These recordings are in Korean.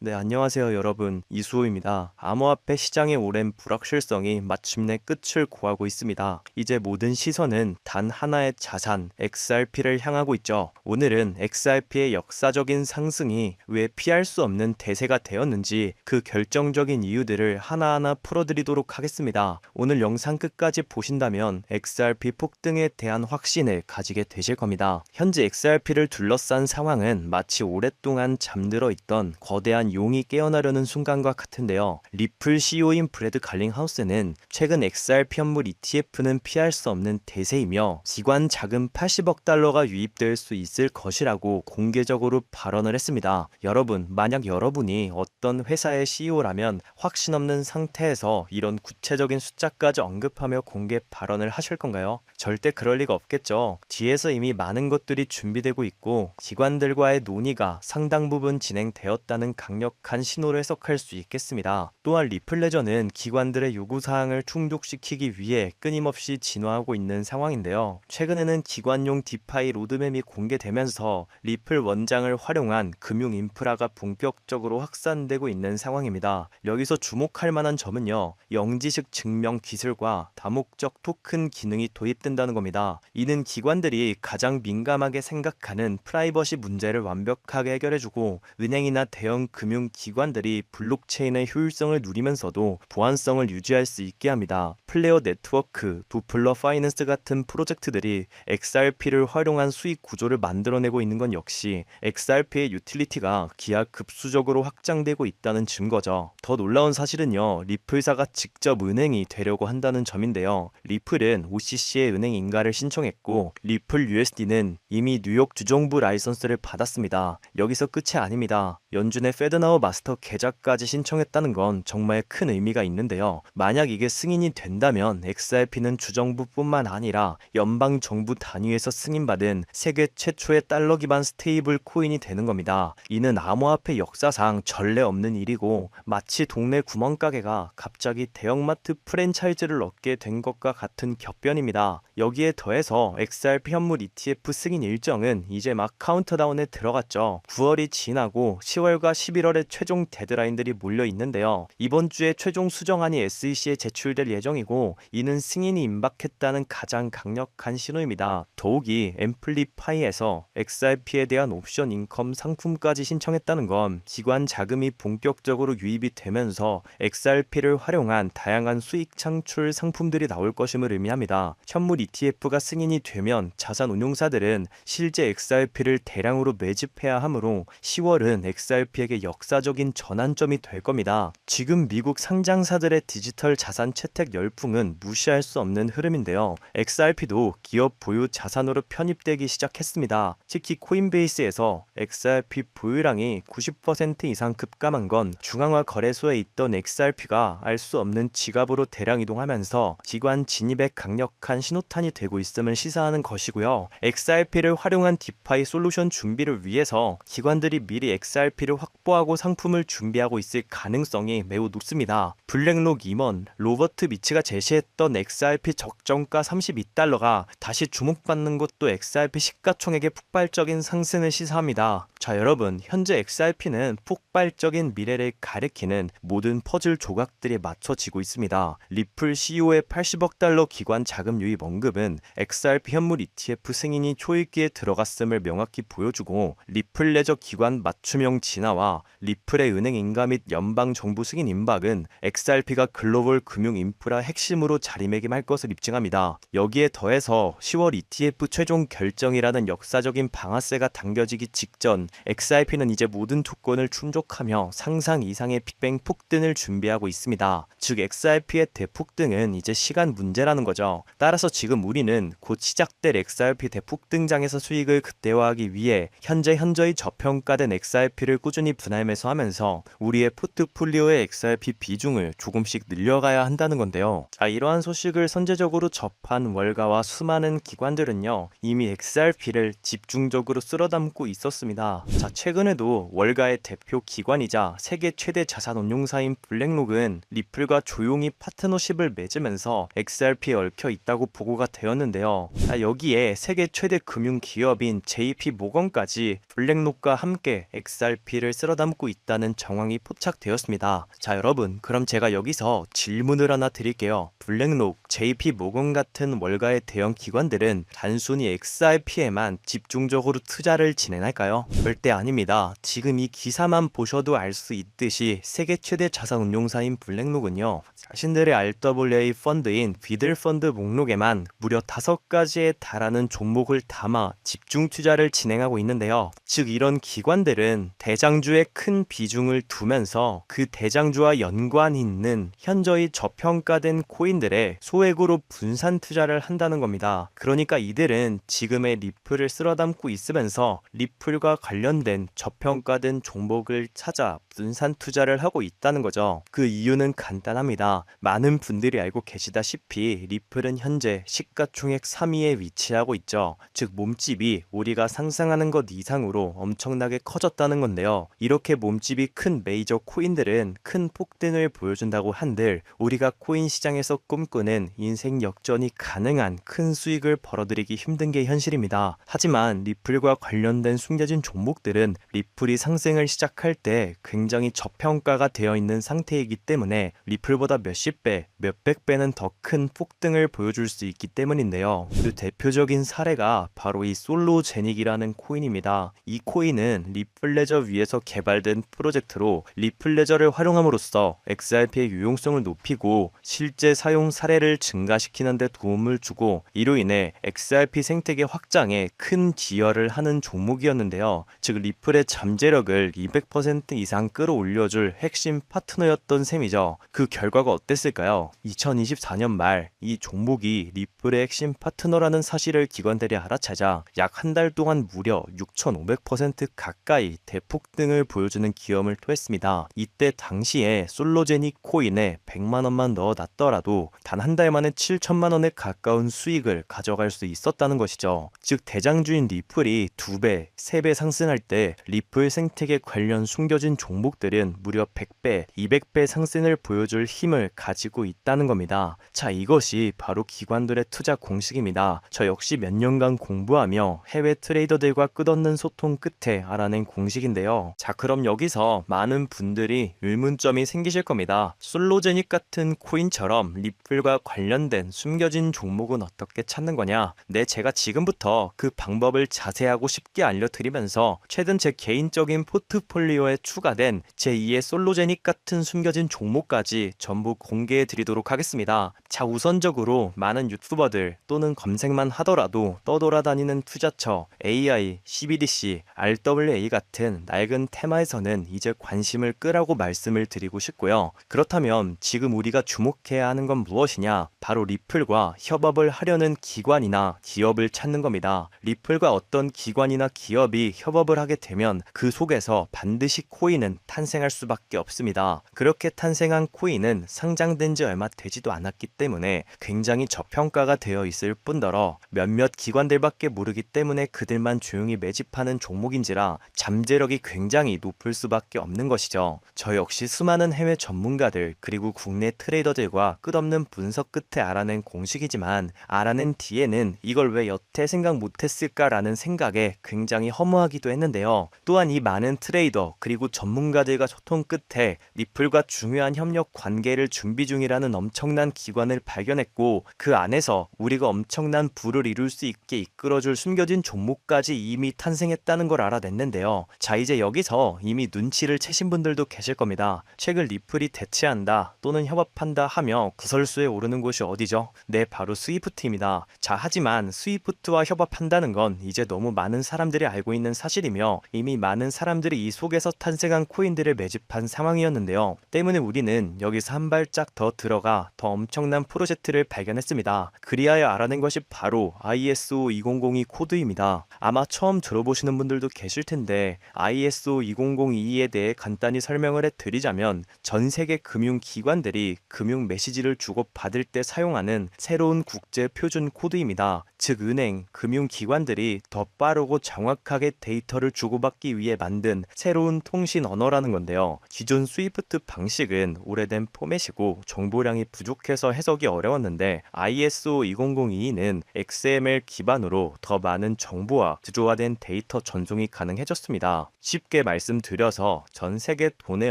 네, 안녕하세요, 여러분. 이수호입니다. 암호화폐 시장의 오랜 불확실성이 마침내 끝을 고하고 있습니다. 이제 모든 시선은 단 하나의 자산, XRP를 향하고 있죠. 오늘은 XRP의 역사적인 상승이 왜 피할 수 없는 대세가 되었는지 그 결정적인 이유들을 하나하나 풀어드리도록 하겠습니다. 오늘 영상 끝까지 보신다면 XRP 폭등에 대한 확신을 가지게 되실 겁니다. 현재 XRP를 둘러싼 상황은 마치 오랫동안 잠들어 있던 거대한 용이 깨어나려는 순간과 같은데요. 리플 CEO인 브래드 갈링하우스는 최근 XRP 현물 ETF는 피할 수 없는 대세이며 기관 자금 80억 달러가 유입될 수 있을 것이라고 공개적으로 발언을 했습니다. 여러분, 만약 여러분이 어떤 회사의 CEO라면 확신 없는 상태에서 이런 구체적인 숫자까지 언급하며 공개 발언을 하실 건가요? 절대 그럴 리가 없겠죠. 뒤에서 이미 많은 것들이 준비되고 있고 기관들과의 논의가 상당 부분 진행되었다는 강력한 신호를 해석할 수 있겠습니다. 또한 리플레저는 기관들의 요구사항을 충족시키기 위해 끊임없이 진화하고 있는 상황인데요. 최근에는 기관용 디파이 로드맵이 공개되면서 리플 원장을 활용한 금융 인프라가 본격적으로 확산되고 있는 상황입니다. 여기서 주목할 만한 점은요, 영지식 증명 기술과 다목적 토큰 기능이 도입된다는 겁니다. 이는 기관들이 가장 민감하게 생각하는 프라이버시 문제를 완벽하게 해결해주고 은행이나 대형 금융기관들이 블록체인의 효율성을 누리면서도 보안성을 유지할 수 있게 합니다. 플레어 네트워크, 도플러 파이낸스 같은 프로젝트들이 XRP를 활용한 수익 구조를 만들어내고 있는 건 역시 XRP의 유틸리티가 기하급수적으로 확장되고 있다는 증거죠. 더 놀라운 사실은요, 리플사가 직접 은행이 되려고 한다는 점인데요. 리플은 OCC에 은행 인가를 신청했고 리플 USD는 이미 뉴욕 주정부 라이선스를 받았습니다. 여기서 끝이 아닙니다. 연준의 페드나우 마스터 계좌까지 신청했다는 건 정말 큰 의미가 있는데요. 만약 이게 승인이 된다면 XRP는 주정부뿐만 아니라 연방정부 단위에서 승인받은 세계 최초의 달러 기반 스테이블 코인이 되는 겁니다. 이는 암호화폐 역사상 전례 없는 일이고 마치 동네 구멍가게가 갑자기 대형마트 프랜차이즈를 얻게 된 것과 같은 격변입니다. 여기에 더해서 XRP 현물 ETF 승인 일정은 이제 막 카운트다운에 들어갔죠. 9월이 지나고 10월과 11월에 최종 데드라인들이 몰려 있는데요. 이번 주에 최종 수정안이 SEC에 제출될 예정이고 이는 승인이 임박했다는 가장 강력한 신호입니다. 더욱이 앰플리파이에서 XRP에 대한 옵션 인컴 상품까지 신청했다는 건 기관 자금이 본격적으로 유입이 되면서 XRP를 활용한 다양한 수익 창출 상품들이 나올 것임을 의미합니다. 현물 ETF가 승인이 되면 자산 운용사들은 실제 XRP를 대량으로 매집해야 하므로 10월은 XRP에게 역사적인 전환점이 될 겁니다. 지금 미국 상장사들의 디지털 자산 채택 열풍은 무시할 수 없는 흐름인데요. XRP도 기업 보유 자산으로 편입되기 시작했습니다. 특히 코인베이스에서 XRP 보유량이 90% 이상 급감한 건 중앙화 거래소에 있던 XRP가 알 수 없는 지갑으로 대량 이동하면서 기관 진입에 강력한 신호탄이 되고 있음을 시사하는 것이고요. XRP를 활용한 디파이 솔루션 준비를 위해서 기관들이 미리 XRP를 확보하고 상품을 준비하고 있을 가능성이 매우 높습니다. 블랙록 임원 로버트 미치가 제시했던 XRP 적정가 32달러가 다시 주목받는 것도 XRP 시가총액의 폭발적인 상승을 시사합니다. 자, 여러분, 현재 XRP는 폭발적인 미래를 가리키는 모든 퍼즐 조각들이 맞춰지고 있습니다. 리플 CEO의 80억 달러 기관 자금 유입 언급은 XRP 현물 ETF 승인이 초읽기에 들어갔음을 명확히 보여주고 리플레저 기관 맞춤형 진화와 리플의 은행 인가 및 연방 정부 승인 임박은 XRP가 글로벌 금융 인프라 핵심으로 자리매김할 것을 입증합니다. 여기에 더해서 10월 ETF 최종 결정이라는 역사적인 방아쇠가 당겨지기 직전 XRP는 이제 모든 조건을 충족하며 상상 이상의 빅뱅 폭등을 준비하고 있습니다. 즉 XRP의 대폭등은 이제 시간 문제라는 거죠. 따라서 지금 우리는 곧 시작될 XRP 대폭등장에서 수익을 극대화하기 위해 현저히 저평가된 XRP를 꾸준히 분할매수하면서 우리의 포트폴리오의 XRP 비중을 조금씩 늘려가야 한다는 건데요. 자, 이러한 소식을 선제적으로 접한 월가와 수많은 기관들은요, 이미 XRP를 집중적으로 쓸어담고 있었습니다. 있습니다. 자, 최근에도 월가의 대표 기관이자 세계 최대 자산 운용사인 블랙록은 리플과 조용히 파트너십을 맺으면서 XRP에 얽혀 있다고 보고가 되었는데요. 자, 여기에 세계 최대 금융 기업인 JP 모건까지 블랙록과 함께 XRP를 쓸어 담고 있다는 정황이 포착되었습니다. 자, 여러분, 그럼 제가 여기서 질문을 하나 드릴게요. 블랙록, JP 모건 같은 월가의 대형 기관들은 단순히 XRP에만 집중적으로 투자를 진행할까요? 절대 아닙니다. 지금 이 기사만 보셔도 알 수 있듯이 세계 최대 자산 운용사인 블랙록은요, 자신들의 RWA 펀드인 비들 펀드 목록에만 무려 5가지에 달하는 종목을 담아 집중 투자를 진행하고 있는데요. 즉 이런 기관들은 대장주에 큰 비중을 두면서 그 대장주와 연관이 있는 현저히 저평가된 코인들에 소액으로 분산 투자를 한다는 겁니다. 그러니까 이들은 지금의 리플을 쓸어 담고 있으면서 리플과 관련된 저평가된 종목을 찾아 분산 투자를 하고 있다는 거죠. 그 이유는 간단합니다. 많은 분들이 알고 계시다시피 리플은 현재 시가총액 3위에 위치하고 있죠. 즉 몸집이 우리가 상상하는 것 이상으로 엄청나게 커졌다는 건데요. 이렇게 몸집이 큰 메이저 코인들은 큰 폭등을 보여준다고 한들 우리가 코인 시장에서 꿈꾸는 인생 역전이 가능한 큰 수익을 벌어들이기 힘든 게 현실입니다. 하지만 리플과 관련된 숨겨진 종목들은 리플이 상승을 시작할 때 굉장히 저평가가 되어 있는 상태이기 때문에 리플보다 몇십 배, 몇백 배는 더 큰 폭등을 보여줄 수 있기 때문인데요. 그 대표적인 사례가 바로 이 솔로제닉이라는 코인입니다. 이 코인은 리플레저 위에서 개발된 프로젝트로 리플레저를 활용함으로써 XRP의 유용성을 높이고 실제 사용 사례를 증가시키는 데 도움을 주고 이로 인해 XRP 생태계 확장에 큰 기여를 하는 종목이었는데요. 즉 리플의 잠재력을 200% 이상 끌어올려줄 핵심 파트너였던 셈이죠. 그 결과가 어땠을까요? 2024년 말 이 종목이 리플의 핵심 파트너라는 사실을 기관들이 알아차자 약 한 달 동안 무려 6,500% 가까이 대폭등을 보여주는 기염을 토했습니다. 이때 당시에 솔로제닉 코인에 100만 원만 넣어놨더라도 단 한 달 만에 7천만 원에 가까운 수익을 가져갈 수 있었다는 것이죠. 즉 대장주인 리플이 2배, 3배 상승할 때 리플 생태계 관련 숨겨진 종목들은 무려 100배, 200배 상승을 보여줄 힘을 가지고 있다는 겁니다. 자, 이것이 바로 기관들의 투자 공식입니다. 저 역시 몇 년간 공부하며 해외 트레이더들과 끝없는 소통 끝에 알아낸 공식인데요. 자, 그럼 여기서 많은 분들이 의문점이 생기실 겁니다. 솔로제닉 같은 코인처럼 리플과 관련된 숨겨진 종목은 어떻게 찾는 거냐? 네, 제가 지금부터 그 방법을 자세하고 쉽게 알려드리면서 최근 제 개인적인 포트폴리오에 추가된 제2의 솔로제닉 같은 숨겨진 종목까지 전부 공개해 드리도록 하겠습니다. 자, 우선적으로 많은 유튜버들 또는 검색만 하더라도 떠돌아다니는 투자처, AI, CBDC, RWA 같은 낡은 테마에서는 이제 관심을 끄라고 말씀을 드리고 싶고요. 그렇다면 지금 우리가 주목해야 하는 건 무엇이냐? 바로 리플과 협업을 하려는 기관이나 기업을 찾는 겁니다. 리플과 어떤 기관이나 기업이 협업을 하게 되면 그 속에서 반드시 코인은 탄생할 수밖에 없습니다. 그렇게 탄생한 코인은 상장된 지 얼마 되지도 않았기 때문에 굉장히 저평가가 되어 있을 뿐더러 몇몇 기관들밖에 모르기 때문에 그들만 조용히 매집하는 종목인지라 잠재력이 굉장히 높을 수밖에 없는 것이죠. 저 역시 수많은 해외 전문가들 그리고 국내 트레이더들과 끝없는 분석 끝에 알아낸 공식이지만 알아낸 뒤에는 이걸 왜 여태 생각 못했을까라는 생각에 굉장히 허무하기도 했는데요. 또한 이 많은 트레이더 그리고 전문가들과 소통 끝에 리플과 중요한 협력 관계를 준비 중이라는 엄청난 기관을 발견했고 그 안에서 우리가 엄청난 부를 이룰 수 있게 이끌어줄 숨겨진 종목까지 이미 탄생했다는 걸 알아냈는데요. 자, 이제 여기서 이미 눈치를 채신 분들도 계실 겁니다. 최근 리플이 대체한다 또는 협업한다 하며 구설수에 오르는 곳이 어디죠? 네, 바로 스위프트입니다. 자, 하지만 스위프트와 협업한다는 건 이제 너무 많은 사람들이 알고 있는 사실이며 이미 많은 사람들이 이 속에서 탄생한 코인들을 매집한 상황이었는데요. 때문에 우리는 여기서 한 발짝 더 들어가 더 엄청난 프로젝트를 발견했습니다. 그리하여 알아낸 것이 바로 ISO 2002 코드입니다. 아마 처음 들어보시는 분들도 계실 텐데 ISO 2002에 대해 간단히 설명을 해드리자면 전 세계 금융기관들이 금융 메시지를 주고받을 때 사용하는 새로운 국제 표준 코드입니다. 즉 은행, 금융기관들이 더 빠르고 정확하게 데이터를 주고받기 위해 만든 새로운 통신 언어라는 건데요. 기존 스위프트 방식은 오래된 포맷이고 정보량이 부족해서 해석이 어려웠는데 ISO 20022는 XML 기반으로 더 많은 정보와 구조화된 데이터 전송이 가능해졌습니다. 쉽게 말씀드려서 전 세계 돈의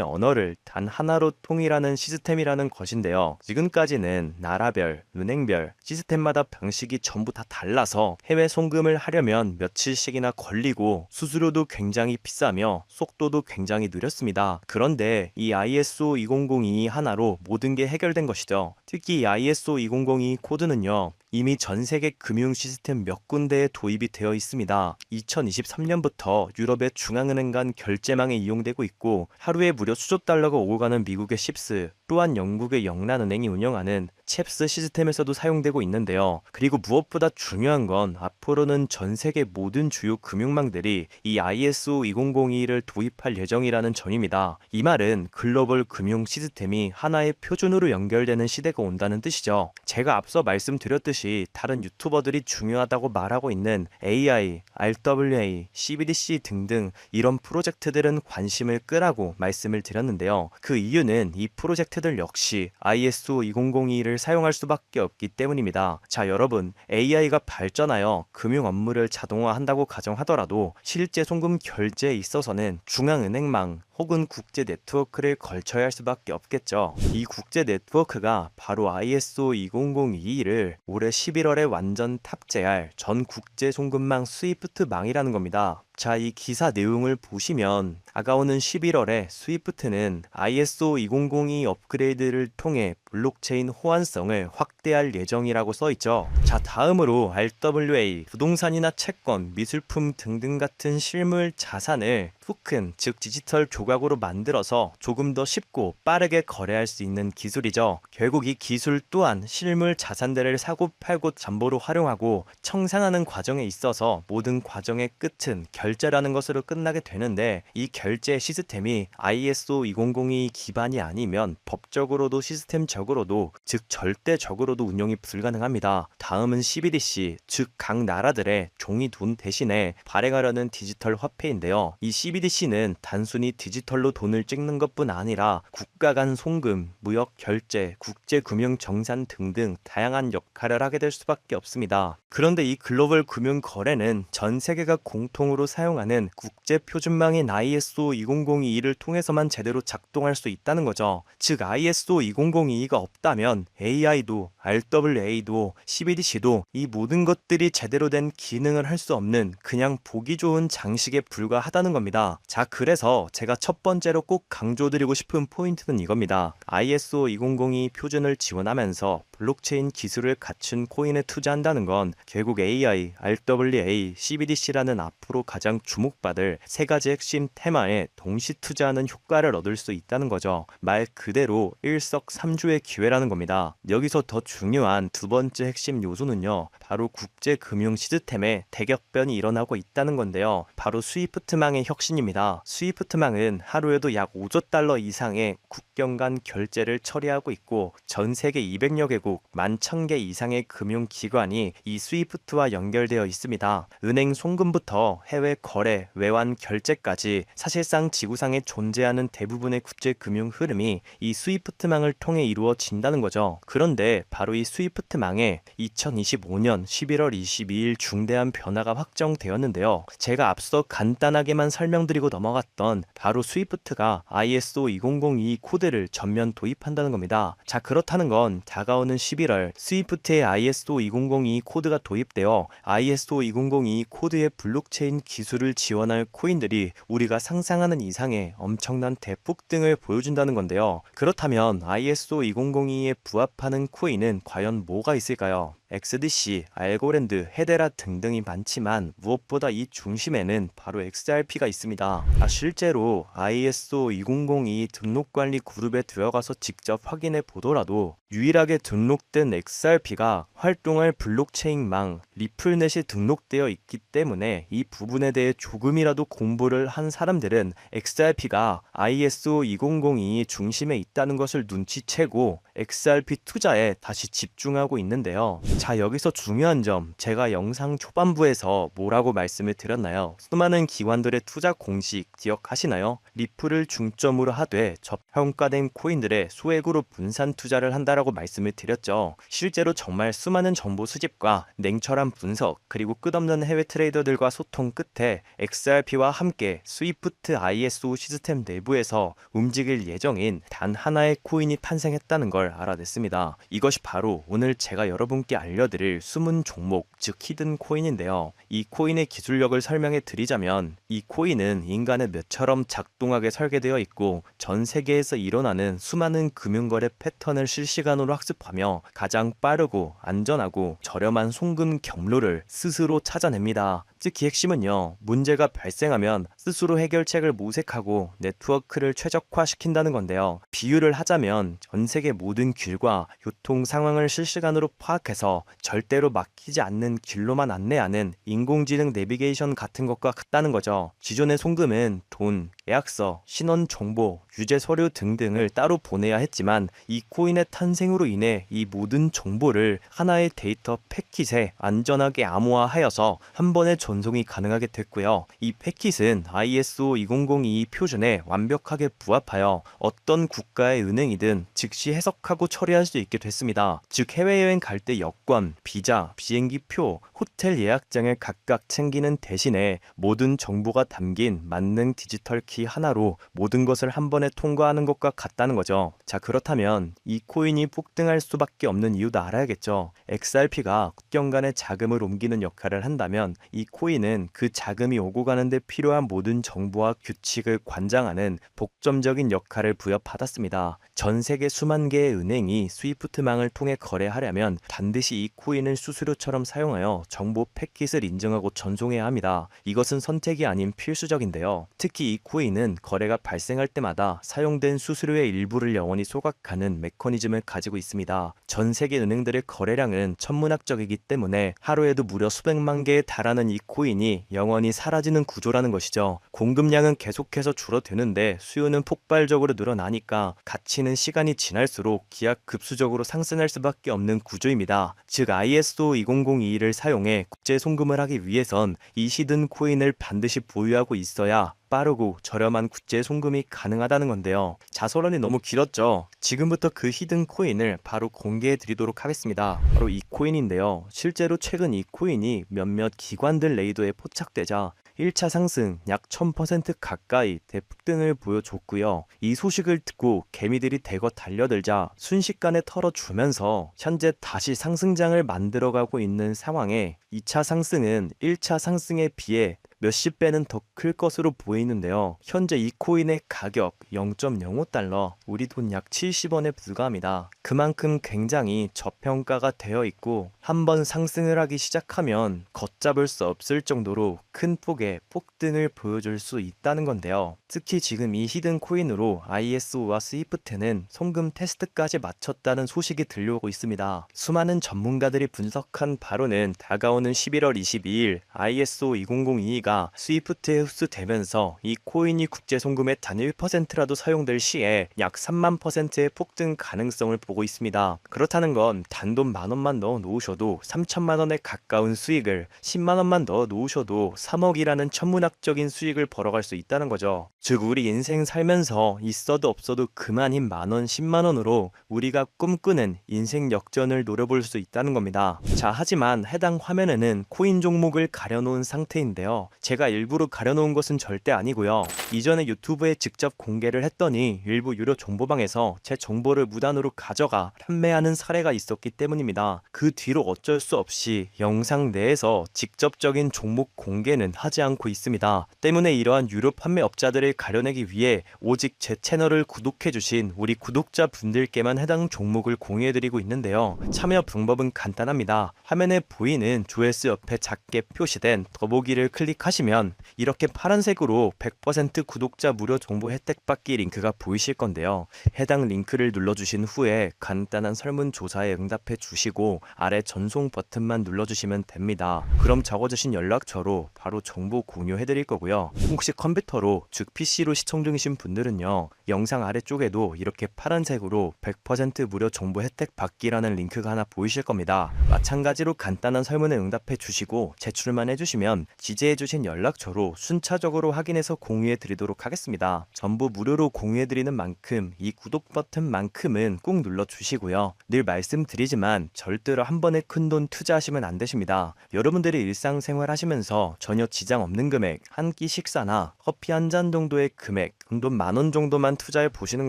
언어를 단 하나로 통일하는 시스템이라는 것인데요. 지금까지는 나라별, 은행별, 시스템마다 방식이 전부 다 달라서 해외 송금을 하려면 며칠씩이나 걸리고 수수료도 굉장히 비싸며 속도도 굉장히 느렸습니다. 그런데 이 ISO 2002 하나로 모든 게 해결된 것이죠. 특히 이 ISO 2002 코드는요. 이미 전 세계 금융 시스템 몇 군데에 도입이 되어 있습니다. 2023년부터 유럽의 중앙은행 간 결제망에 이용되고 있고 하루에 무려 수조 달러가 오고 가는 미국의 칩스, 또한 영국의 영란은행이 운영하는 챕스 시스템에서도 사용되고 있는데요. 그리고 무엇보다 중요한 건 앞으로는 전 세계 모든 주요 금융망들이 이 ISO 2002를 도입할 예정이라는 점입니다. 이 말은 글로벌 금융 시스템이 하나의 표준으로 연결되는 시대가 온다는 뜻이죠. 제가 앞서 말씀드렸듯이 다른 유튜버들이 중요하다고 말하고 있는 AI, RWA, CBDC 등등 이런 프로젝트들은 관심을 끄라고 말씀을 드렸는데요. 그 이유는 이 프로젝트들 역시 ISO 2002를 사용할 수밖에 없기 때문입니다. 자, 여러분, AI가 발전하여 금융 업무를 자동화한다고 가정하더라도 실제 송금 결제에 있어서는 중앙은행망 혹은 국제 네트워크를 걸쳐야 할 수밖에 없겠죠. 이 국제 네트워크가 바로 ISO 2002를 올해 11월에 완전 탑재할 전 국제 송금망 스위프트망이라는 겁니다. 자, 이 기사 내용을 보시면 다가오는 11월에 스위프트는 ISO 2002 업그레이드를 통해 블록체인 호환성을 확대할 예정이라고 써있죠. 자, 다음으로 RWA, 부동산이나 채권, 미술품 등등 같은 실물 자산을 토큰, 즉 디지털 조각으로 만들어서 조금 더 쉽고 빠르게 거래할 수 있는 기술이죠. 결국 이 기술 또한 실물 자산들을 사고 팔고 잠보로 활용하고 청산하는 과정에 있어서 모든 과정의 끝은 결제라는 것으로 끝나게 되는데 이 결제 시스템이 ISO 2002 기반이 아니면 법적으로도 시스템적으로도 즉 절대적으로도 운영이 불가능합니다. 다음은 CBDC, 즉 각 나라들의 종이 돈 대신에 발행하려는 디지털 화폐인데요. 이 CBDC는 단순히 디지털로 돈을 찍는 것뿐 아니라 국가 간 송금, 무역 결제, 국제 금융 정산 등등 다양한 역할을 하게 될 수밖에 없습니다. 그런데 이 글로벌 금융 거래는 전 세계가 공통으로 사용하는 국제 표준망인 ISO 2002를 통해서만 제대로 작동할 수 있다는 거죠. 즉 ISO 2002가 없다면 AI도, RWA도, CBDC도 이 모든 것들이 제대로 된 기능을 할 수 없는 그냥 보기 좋은 장식에 불과하다는 겁니다. 자, 그래서 제가 첫 번째로 꼭 강조드리고 싶은 포인트는 이겁니다. ISO 2002 표준을 지원하면서 블록체인 기술을 갖춘 코인에 투자한다는 건 결국 AI, RWA, CBDC라는 앞으로 가장 주목받을 세 가지 핵심 테마에 동시 투자하는 효과를 얻을 수 있다는 거죠. 말 그대로 일석삼조의 기회라는 겁니다. 여기서 더 중요한 두 번째 핵심 요소는요. 바로 국제 금융 시스템에 대격변이 일어나고 있다는 건데요. 바로 스위프트망의 혁신입니다. 스위프트망은 하루에도 약 5조 달러 이상의 국경 간 결제를 처리하고 있고 전 세계 200여 개국 11,000개 이상의 금융기관이 이 스위프트와 연결되어 있습니다. 은행 송금부터 해외 거래, 외환 결제까지 사실상 지구상에 존재하는 대부분의 국제 금융 흐름이 이 스위프트망을 통해 이루어진다는 거죠. 그런데 바로 이 스위프트망에 2025년 11월 22일 중대한 변화가 확정되었는데요. 제가 앞서 간단하게만 설명드리고 넘어갔던 바로 스위프트가 ISO 2002 코드를 전면 도입한다는 겁니다. 자, 그렇다는 건 다가오는 11월 스위프트의 ISO 2002 코드가 도입되어 ISO 2002 코드의 블록체인 기술을 지원할 코인들이 우리가 상상하는 이상의 엄청난 대폭등을 보여준다는 건데요. 그렇다면 ISO 2002에 부합하는 코인은 과연 뭐가 있을까요? XDC, 알고랜드, 헤데라 등등이 많지만 무엇보다 이 중심에는 바로 XRP가 있습니다. 실제로 ISO 2002 등록관리 그룹에 들어가서 직접 확인해 보더라도 유일하게 등록된 XRP가 활동할 블록체인망 리플넷이 등록되어 있기 때문에 이 부분에 대해 조금이라도 공부를 한 사람들은 XRP가 ISO 2002 중심에 있다는 것을 눈치채고 XRP 투자에 다시 집중하고 있는데요. 자, 여기서 중요한 점, 제가 영상 초반부에서 뭐라고 말씀을 드렸나요? 수많은 기관들의 투자 공식 기억하시나요? 리플을 중점으로 하되 저평가된 코인들의 소액으로 분산 투자를 한다라고 말씀을 드렸죠. 실제로 정말 수많은 정보 수집과 냉철한 분석, 그리고 끝없는 해외 트레이더들과 소통 끝에 XRP와 함께 스위프트 ISO 시스템 내부에서 움직일 예정인 단 하나의 코인이 탄생했다는 걸 알아냈습니다. 이것이 바로 오늘 제가 여러분께 알려드릴 숨은 종목, 즉 히든 코인인데요. 이 코인의 기술력을 설명해 드리자면 이 코인은 인간의 뇌처럼 작동하게 설계되어 있고 전 세계에서 일어나는 수많은 금융거래 패턴을 실시간으로 학습하며 가장 빠르고 안전하고 저렴한 송금 경로를 스스로 찾아냅니다. 특히 핵심은요, 문제가 발생하면 스스로 해결책을 모색하고 네트워크를 최적화시킨다는 건데요. 비유를 하자면 전 세계 모든 길과 교통 상황을 실시간으로 파악해서 절대로 막히지 않는 길로만 안내하는 인공지능 내비게이션 같은 것과 같다는 거죠. 기존의 송금은 돈, 계약서, 신원 정보, 유죄 서류 등등을 따로 보내야 했지만 이 코인의 탄생으로 인해 이 모든 정보를 하나의 데이터 패킷에 안전하게 암호화하여서 한 번에 전송이 가능하게 됐고요. 이 패킷은 ISO 2002 표준에 완벽하게 부합하여 어떤 국가의 은행이든 즉시 해석하고 처리할 수 있게 됐습니다. 즉 해외여행 갈 때 여권, 비자, 비행기표, 호텔 예약장을 각각 챙기는 대신에 모든 정보가 담긴 만능 디지털 키 하나로 모든 것을 한 번에 통과하는 것과 같다는 거죠. 자, 그렇다면 이 코인이 폭등할 수밖에 없는 이유도 알아야겠죠. XRP가 국경 간의 자금을 옮기는 역할을 한다면 이 코인은 그 자금이 오고 가는데 필요한 모든 정보와 규칙을 관장하는 복점적인 역할을 부여받았습니다. 전 세계 수만 개의 은행이 스위프트망을 통해 거래하려면 반드시 이 코인을 수수료처럼 사용하여 정보 패킷을 인증하고 전송해야 합니다. 이것은 선택이 아닌 필수적인데요. 특히 이 코인은 거래가 발생할 때마다 사용된 수수료의 일부를 영원히 소각하는 메커니즘을 가지고 있습니다. 전 세계 은행들의 거래량은 천문학적이기 때문에 하루에도 무려 수백만 개에 달하는 이 코인이 영원히 사라지는 구조라는 것이죠. 공급량은 계속해서 줄어드는데 수요는 폭발적으로 늘어나니까 가치는 시간이 지날수록 기하급수적으로 상승할 수밖에 없는 구조입니다. 즉 ISO 2002를 사용해 국제 송금을 하기 위해선 이 히든 코인을 반드시 보유하고 있어야 빠르고 저렴한 국제 송금이 가능하다는 건데요. 자서론이 너무 길었죠. 지금부터 그 히든 코인을 바로 공개해 드리도록 하겠습니다. 바로 이 코인인데요. 실제로 최근 이 코인이 몇몇 기관들 레이더에 포착되자 1차 상승 약 1000% 가까이 대폭등을 보여줬고요. 이 소식을 듣고 개미들이 대거 달려들자 순식간에 털어주면서 현재 다시 상승장을 만들어가고 있는 상황에 2차 상승은 1차 상승에 비해 몇십 배는 더 클 것으로 보이는데요. 현재 이 코인의 가격 0.05달러, 우리 돈 약 70원에 불과합니다. 그만큼 굉장히 저평가가 되어 있고 한번 상승을 하기 시작하면 걷잡을 수 없을 정도로 큰 폭의 폭등을 보여줄 수 있다는 건데요. 특히 지금 이 히든 코인으로 ISO와 스위프트는 송금 테스트까지 마쳤다는 소식이 들려오고 있습니다. 수많은 전문가들이 분석한 바로는 다가오는 11월 22일 ISO 2002가 스위프트에 흡수되면서 이 코인이 국제 송금의 단 1%라도 사용될 시에 약 3만%의 폭등 가능성을 보고 있습니다. 그렇다는 건 단돈 10,000원만 넣어 놓으셔도 3천만 원에 가까운 수익을, 10만 원만 넣어 놓으셔도 3억이라는 천문학적인 수익을 벌어갈 수 있다는 거죠. 즉 우리 인생 살면서 있어도 없어도 그만인 만원, 10만 원으로 우리가 꿈꾸는 인생 역전을 노려볼 수 있다는 겁니다. 자, 하지만 해당 화면에는 코인 종목을 가려놓은 상태인데요. 제가 일부러 가려놓은 것은 절대 아니고요. 이전에 유튜브에 직접 공개를 했더니 일부 유료 정보방에서 제 정보를 무단으로 가져가 판매하는 사례가 있었기 때문입니다. 그 뒤로 어쩔 수 없이 영상 내에서 직접적인 종목 공개는 하지 않고 있습니다. 때문에 이러한 유료 판매업자들을 가려내기 위해 오직 제 채널을 구독해주신 우리 구독자분들께만 해당 종목을 공유해드리고 있는데요. 참여 방법은 간단합니다. 화면에 보이는 조회수 옆에 작게 표시된 더보기를 클릭하시면 하시면 이렇게 파란색으로 100% 구독자 무료 정보 혜택 받기 링크가 보이실 건데요. 해당 링크를 눌러주신 후에 간단한 설문조사에 응답해 주시고 아래 전송 버튼만 눌러주시면 됩니다. 그럼 적어주신 연락처로 바로 정보 공유해 드릴 거고요. 혹시 컴퓨터로 즉 PC로 시청 중이신 분들은요, 영상 아래쪽에도 이렇게 파란색으로 100% 무료 정보 혜택 받기라는 링크가 하나 보이실 겁니다. 마찬가지로 간단한 설문에 응답해 주시고 제출만 해주시면 지지해 주신 연락처로 순차적으로 확인해서 공유해 드리도록 하겠습니다. 전부 무료로 공유해 드리는 만큼 이 구독 버튼만큼은 꼭 눌러 주시고요. 늘 말씀드리지만 절대로 한 번에 큰돈 투자하시면 안 되십니다. 여러분들이 일상생활 하시면서 전혀 지장 없는 금액, 한 끼 식사나 커피 한 잔 정도의 금액, 돈 10,000원 정도만 투자해 보시는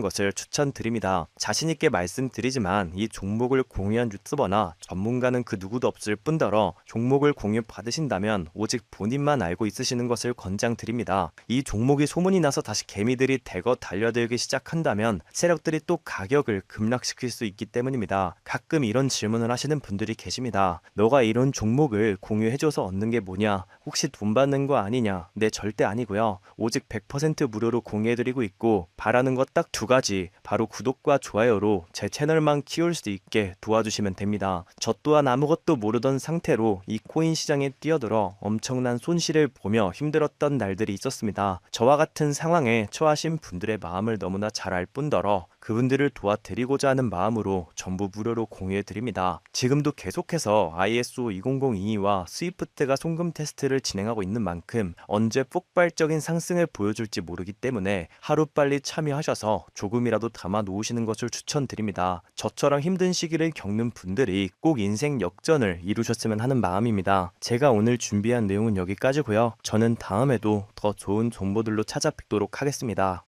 것을 추천드립니다. 자신있게 말씀드리지만 이 종목을 공유한 유튜버나 전문가는 그 누구도 없을 뿐더러 종목을 공유 받으신다면 오직 본인만 알고 있으시는 것을 권장드립니다. 이 종목이 소문이 나서 다시 개미들이 대거 달려들기 시작한다면 세력들이 또 가격을 급락시킬 수 있기 때문입니다. 가끔 이런 질문을 하시는 분들이 계십니다. 너가 이런 종목을 공유해줘서 얻는 게 뭐냐? 혹시 돈 받는 거 아니냐? 네, 절대 아니고요. 오직 100% 무료로 공유해드리고 있고 바라는 것 딱 두 가지, 바로 구독과 좋아요로 제 채널만 키울 수 있게 도와주시면 됩니다. 저 또한 아무것도 모르던 상태로 이 코인 시장에 뛰어들어 엄청난 손실을 보며 힘들었던 날들이 있었습니다. 저와 같은 상황에 처하신 분들의 마음을 너무나 잘 알 뿐더러 그분들을 도와드리고자 하는 마음으로 전부 무료로 공유해드립니다. 지금도 계속해서 ISO 20022와 스위프트가 송금 테스트를 진행하고 있는 만큼 언제 폭발적인 상승을 보여줄지 모르기 때문에 하루빨리 참여하셔서 조금이라도 담아 놓으시는 것을 추천드립니다. 저처럼 힘든 시기를 겪는 분들이 꼭 인생 역전을 이루셨으면 하는 마음입니다. 제가 오늘 준비한 내용은 여기까지고요. 저는 다음에도 더 좋은 정보들로 찾아뵙도록 하겠습니다.